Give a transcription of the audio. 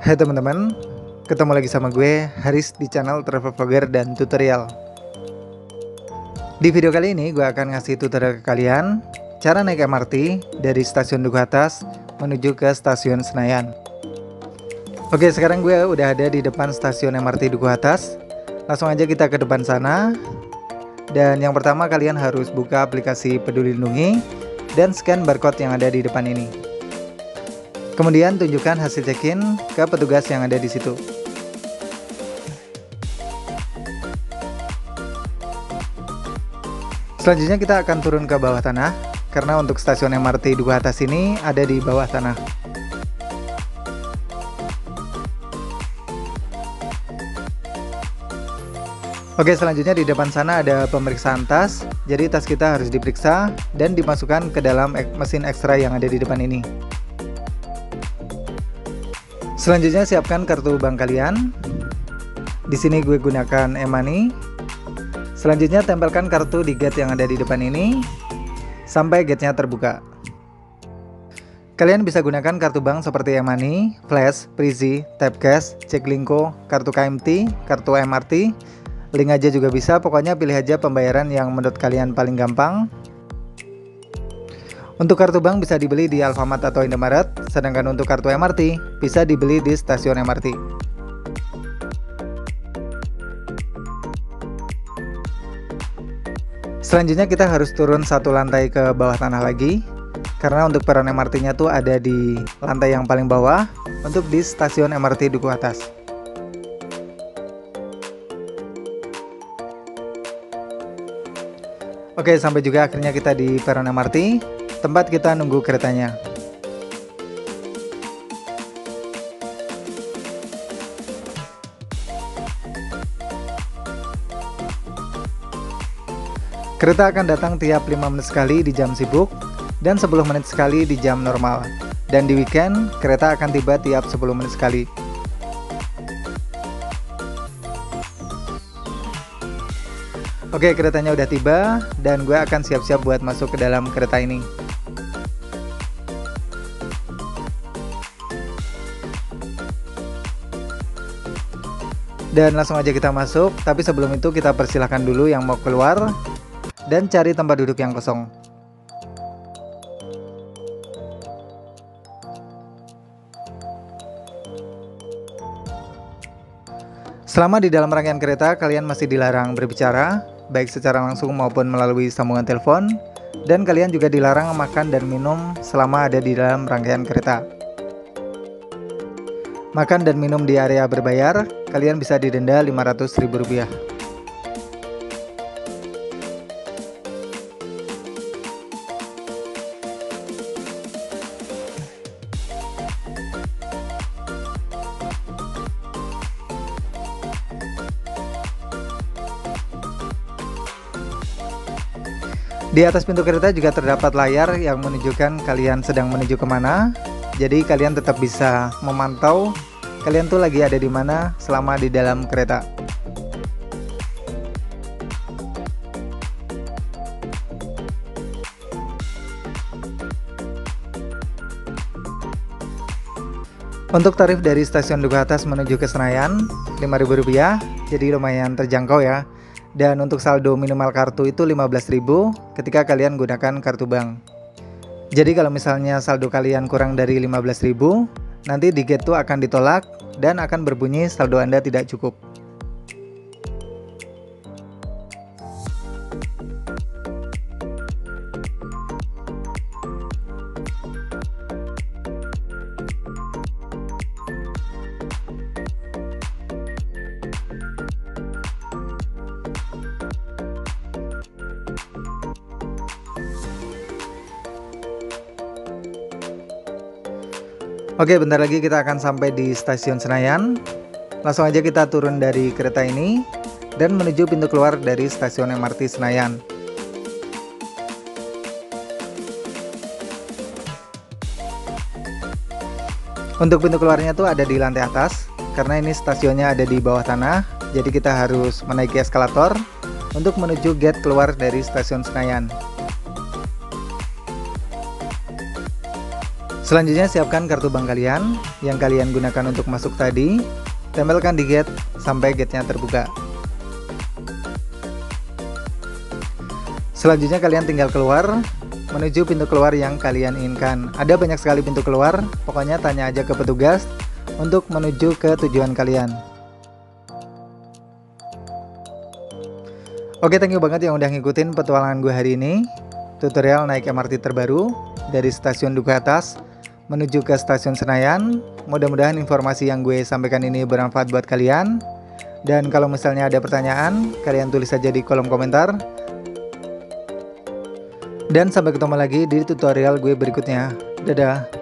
Hai teman-teman, ketemu lagi sama gue Haris di channel Travel Vlogger dan Tutorial. Di video kali ini gue akan ngasih tutorial ke kalian cara naik MRT dari stasiun Duku Atas menuju ke stasiun Senayan. Oke, sekarang gue udah ada di depan stasiun MRT Duku Atas. Langsung aja kita ke depan sana. Dan yang pertama kalian harus buka aplikasi Peduli Lindungi dan scan barcode yang ada di depan ini. Kemudian tunjukkan hasil check-in ke petugas yang ada di situ. Selanjutnya kita akan turun ke bawah tanah, karena untuk stasiun MRT Duku Atas ini ada di bawah tanah. Oke, selanjutnya di depan sana ada pemeriksaan tas, jadi tas kita harus diperiksa dan dimasukkan ke dalam mesin ekstra yang ada di depan ini. Selanjutnya siapkan kartu bank kalian. Di sini gue gunakan e-money. Selanjutnya tempelkan kartu di gate yang ada di depan ini sampai gate-nya terbuka. Kalian bisa gunakan kartu bank seperti e-money, Flash, Prizi, Tapcash, Ceklinko, kartu KMT, kartu MRT, link aja juga bisa. Pokoknya pilih aja pembayaran yang menurut kalian paling gampang. Untuk kartu bank bisa dibeli di Alfamart atau Indomaret, sedangkan untuk kartu MRT bisa dibeli di stasiun MRT. Selanjutnya kita harus turun satu lantai ke bawah tanah lagi, karena untuk peron MRT-nya tuh ada di lantai yang paling bawah untuk di stasiun MRT Duku Atas. Oke, sampai juga akhirnya kita di peron MRT, tempat kita nunggu keretanya. Kereta akan datang tiap 5 menit sekali di jam sibuk dan 10 menit sekali di jam normal. Dan di weekend, kereta akan tiba tiap 10 menit sekali. Oke, keretanya udah tiba dan gue akan siap-siap buat masuk ke dalam kereta ini. Dan langsung aja kita masuk, tapi sebelum itu kita persilahkan dulu yang mau keluar dan cari tempat duduk yang kosong. Selama di dalam rangkaian kereta, kalian masih dilarang berbicara, baik secara langsung maupun melalui sambungan telepon, dan kalian juga dilarang makan dan minum selama ada di dalam rangkaian kereta. Makan dan minum di area berbayar, kalian bisa didenda Rp500.000. Di atas pintu kereta juga terdapat layar yang menunjukkan kalian sedang menuju kemana. Jadi kalian tetap bisa memantau kalian tuh lagi ada di mana selama di dalam kereta. Untuk tarif dari stasiun Duku Atas menuju ke Senayan Rp5.000, jadi lumayan terjangkau ya. Dan untuk saldo minimal kartu itu Rp15.000 ketika kalian gunakan kartu bank. Jadi kalau misalnya saldo kalian kurang dari Rp15.000, nanti di gate tuh akan ditolak dan akan berbunyi saldo Anda tidak cukup. Oke, bentar lagi kita akan sampai di stasiun Senayan. Langsung aja kita turun dari kereta ini dan menuju pintu keluar dari stasiun MRT Senayan. Untuk pintu keluarnya tuh ada di lantai atas, karena ini stasiunnya ada di bawah tanah, jadi kita harus menaiki eskalator untuk menuju gate keluar dari stasiun Senayan. Selanjutnya siapkan kartu bank kalian yang kalian gunakan untuk masuk tadi. Tempelkan di gate sampai gate-nya terbuka. Selanjutnya kalian tinggal keluar menuju pintu keluar yang kalian inginkan. Ada banyak sekali pintu keluar, pokoknya tanya aja ke petugas untuk menuju ke tujuan kalian. Oke, thank you banget yang udah ngikutin petualangan gue hari ini. Tutorial naik MRT terbaru dari stasiun Duku Atas menuju ke stasiun Senayan. Mudah-mudahan informasi yang gue sampaikan ini bermanfaat buat kalian. Dan kalau misalnya ada pertanyaan, kalian tulis saja di kolom komentar. Dan sampai ketemu lagi di tutorial gue berikutnya. Dadah.